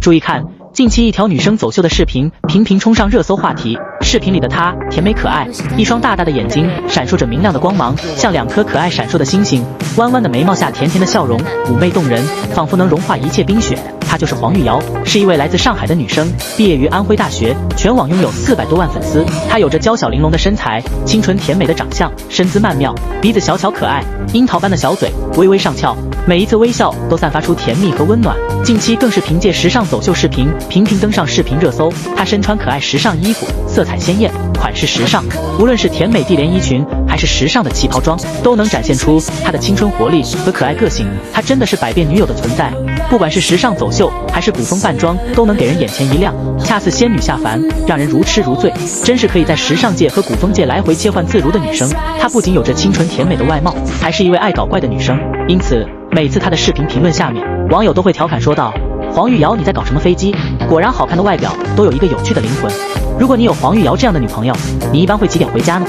注意看，近期一条女生走秀的视频频频冲上热搜话题。视频里的她甜美可爱，一双大大的眼睛闪烁着明亮的光芒，像2颗可爱闪烁的星星。弯弯的眉毛下甜甜的笑容，妩媚动人，仿佛能融化一切冰雪。她就是黄玉瑶，是一位来自上海的女生，毕业于安徽大学，全网拥有400多万粉丝。她有着娇小玲珑的身材，清纯甜美的长相，身姿曼妙，鼻子小巧可爱，樱桃般的小嘴微微上翘，每一次微笑都散发出甜蜜和温暖。近期更是凭借时尚走秀视频频频登上视频热搜。她身穿可爱时尚衣服，色彩鲜艳，款式时尚，无论是甜美地连衣裙，还是时尚的旗袍装，都能展现出她的青春活力和可爱个性。她真的是百变女友的存在，不管是时尚走秀还是古风扮装，都能给人眼前一亮，恰似仙女下凡，让人如痴如醉。真是可以在时尚界和古风界来回切换自如的女生。她不仅有着清纯甜美的外貌，还是一位爱搞怪的女生。因此每次她的视频评论下面，网友都会调侃说道：黄玉瑶你在搞什么飞机？果然好看的外表都有一个有趣的灵魂。如果你有黄玉瑶这样的女朋友，你一般会几点回家呢？